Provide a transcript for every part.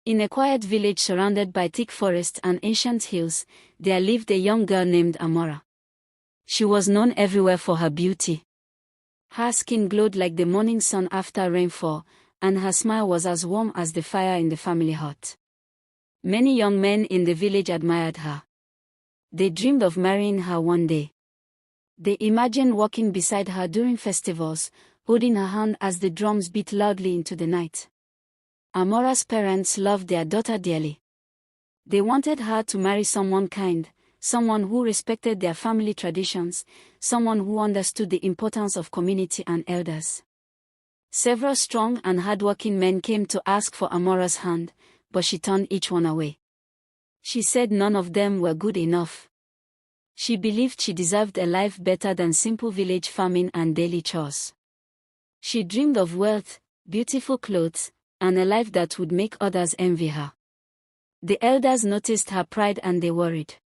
In a quiet village surrounded by thick forests and ancient hills, there lived a young girl named Amora. She was known everywhere for her beauty. Her skin glowed like the morning sun after rainfall, and her smile was as warm as the fire in the family hearth. Many young men in the village admired her. They dreamed of marrying her one day. They imagined walking beside her during festivals, holding her hand as the drums beat loudly into the night. Amora's parents loved their daughter dearly. They wanted her to marry someone kind, someone who respected their family traditions, someone who understood the importance of community and elders. Several strong and hardworking men came to ask for Amora's hand, but she turned each one away. She said none of them were good enough. She believed she deserved a life better than simple village farming and daily chores. She dreamed of wealth, beautiful clothes, and a life that would make others envy her. The elders noticed her pride and they worried.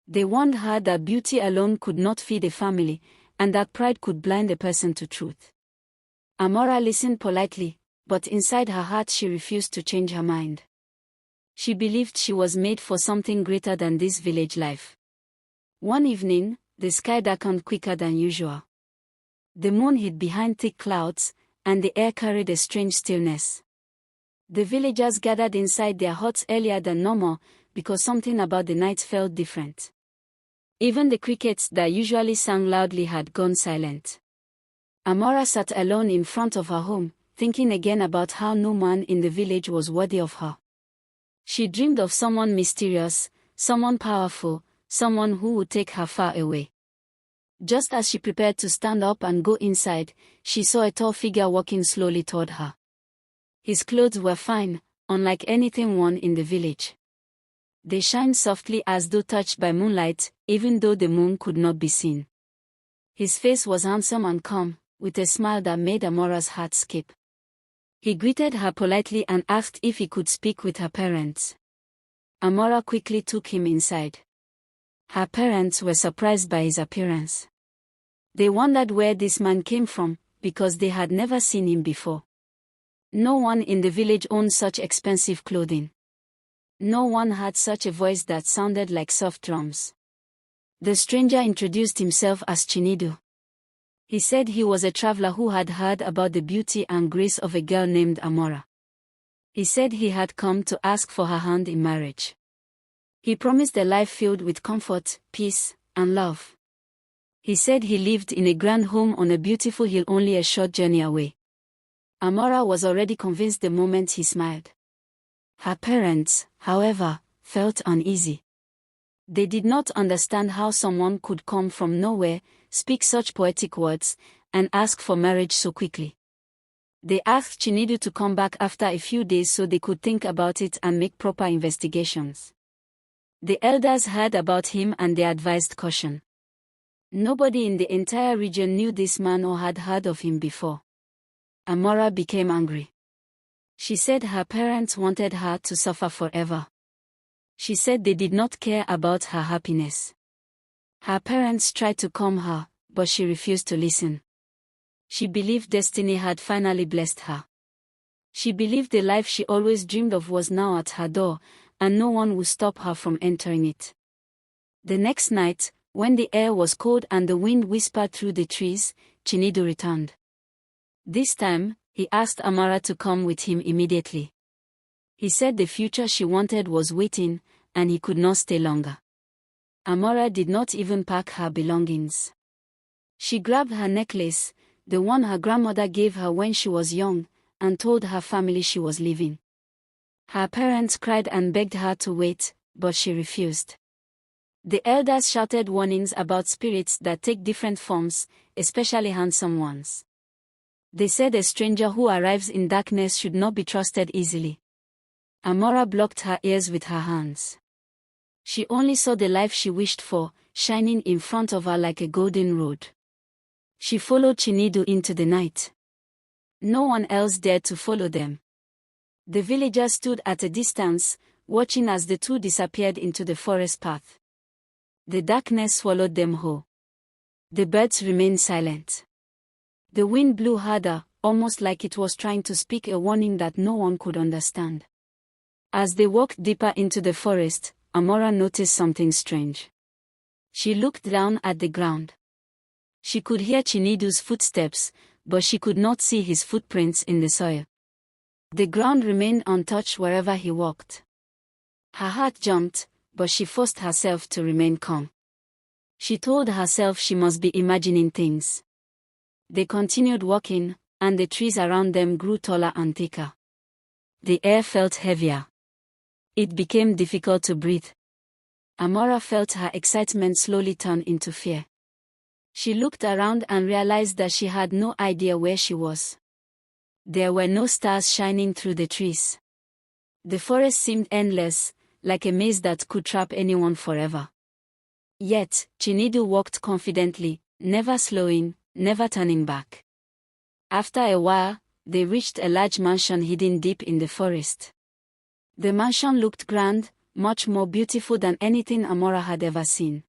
They warned her that beauty alone could not feed a family, and that pride could blind a person to truth. Amora listened politely, but inside her heart she refused to change her mind. She believed she was made for something greater than this village life. One evening, the sky darkened quicker than usual. The moon hid behind thick clouds, and the air carried a strange stillness. The villagers gathered inside their huts earlier than normal, because something about the night felt different. Even the crickets that usually sang loudly had gone silent. Amora sat alone in front of her home, thinking again about how no man in the village was worthy of her. She dreamed of someone mysterious, someone powerful, someone who would take her far away. Just as she prepared to stand up and go inside, she saw a tall figure walking slowly toward her. His clothes were fine, unlike anything worn in the village. They shined softly as though touched by moonlight, even though the moon could not be seen. His face was handsome and calm, with a smile that made Amora's heart skip. He greeted her politely and asked if he could speak with her parents. Amora quickly took him inside. Her parents were surprised by his appearance. They wondered where this man came from, because they had never seen him before. No one in the village owned such expensive clothing. No one had such a voice that sounded like soft drums. The stranger introduced himself as Chinedu. He said he was a traveler who had heard about the beauty and grace of a girl named Amora. He said he had come to ask for her hand in marriage. He promised a life filled with comfort, peace, and love. He said he lived in a grand home on a beautiful hill only a short journey away. Amora was already convinced the moment he smiled. Her parents, however, felt uneasy. They did not understand how someone could come from nowhere, speak such poetic words, and ask for marriage so quickly. They asked Chinedu to come back after a few days so they could think about it and make proper investigations. The elders heard about him and they advised caution. Nobody in the entire region knew this man or had heard of him before. Amora became angry. She said her parents wanted her to suffer forever. She said they did not care about her happiness. Her parents tried to calm her, but she refused to listen. She believed destiny had finally blessed her. She believed the life she always dreamed of was now at her door, and no one would stop her from entering it. The next night, when the air was cold and the wind whispered through the trees, Chinedu returned. This time, he asked Amora to come with him immediately. He said the future she wanted was waiting, and he could not stay longer. Amora did not even pack her belongings. She grabbed her necklace, the one her grandmother gave her when she was young, and told her family she was leaving. Her parents cried and begged her to wait, but she refused. The elders shouted warnings about spirits that take different forms, especially handsome ones. They said a stranger who arrives in darkness should not be trusted easily. Amora blocked her ears with her hands. She only saw the life she wished for, shining in front of her like a golden road. She followed Chinedu into the night. No one else dared to follow them. The villagers stood at a distance, watching as the two disappeared into the forest path. The darkness swallowed them whole. The birds remained silent. The wind blew harder, almost like it was trying to speak a warning that no one could understand. As they walked deeper into the forest, Amora noticed something strange. She looked down at the ground. She could hear Chinedu's footsteps, but she could not see his footprints in the soil. The ground remained untouched wherever he walked. Her heart jumped, but she forced herself to remain calm. She told herself she must be imagining things. They continued walking, and the trees around them grew taller and thicker. The air felt heavier. It became difficult to breathe. Amora felt her excitement slowly turn into fear. She looked around and realized that she had no idea where she was. There were no stars shining through the trees. The forest seemed endless, like a maze that could trap anyone forever. Yet, Chinedu walked confidently, never slowing, never turning back. After a while, they reached a large mansion hidden deep in the forest. The mansion looked grand, much more beautiful than anything Amora had ever seen.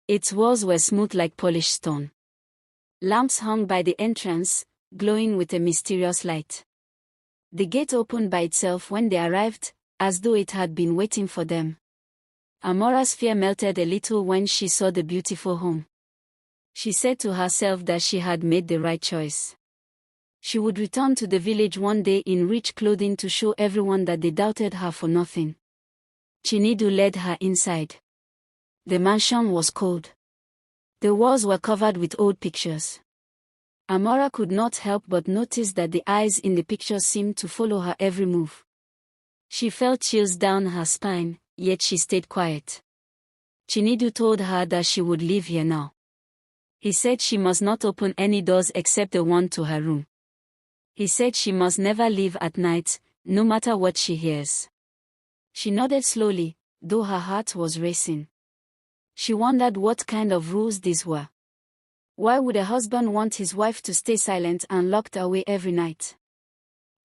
Its walls were smooth like polished stone. Lamps hung by the entrance, glowing with a mysterious light. The gate opened by itself when they arrived, as though it had been waiting for them. Amora's fear melted a little when she saw the beautiful home. She said to herself that she had made the right choice. She would return to the village one day in rich clothing to show everyone that they doubted her for nothing. Chinedu led her inside. The mansion was cold. The walls were covered with old pictures. Amora could not help but notice that the eyes in the pictures seemed to follow her every move. She felt chills down her spine, yet she stayed quiet. Chinedu told her that she would leave here now. He said she must not open any doors except the one to her room. He said she must never leave at night, no matter what she hears. She nodded slowly, though her heart was racing. She wondered what kind of rules these were. Why would a husband want his wife to stay silent and locked away every night?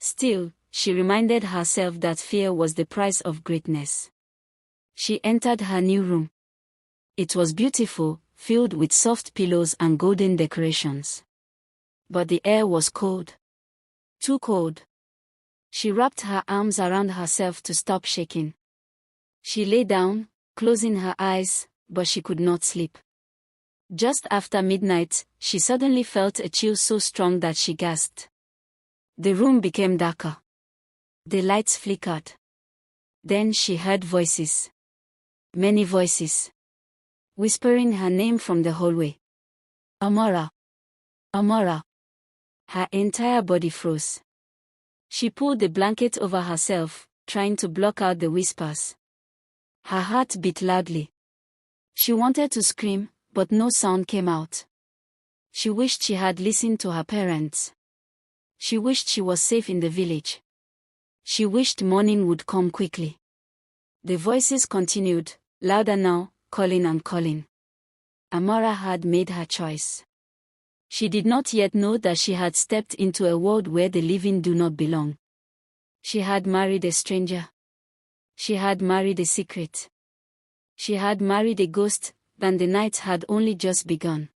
Still, she reminded herself that fear was the price of greatness. She entered her new room. It was beautiful, filled with soft pillows and golden decorations. But the air was cold. Too cold. She wrapped her arms around herself to stop shaking. She lay down, closing her eyes, but she could not sleep. Just after midnight, she suddenly felt a chill so strong that she gasped. The room became darker. The lights flickered. Then she heard voices. Many voices. Whispering her name from the hallway. Amora. Amora. Her entire body froze. She pulled the blanket over herself, trying to block out the whispers. Her heart beat loudly. She wanted to scream, but no sound came out. She wished she had listened to her parents. She wished she was safe in the village. She wished morning would come quickly. The voices continued, louder now, calling and calling. Amora had made her choice. She did not yet know that she had stepped into a world where the living do not belong. She had married a stranger. She had married a secret. She had married a ghost, and the night had only just begun.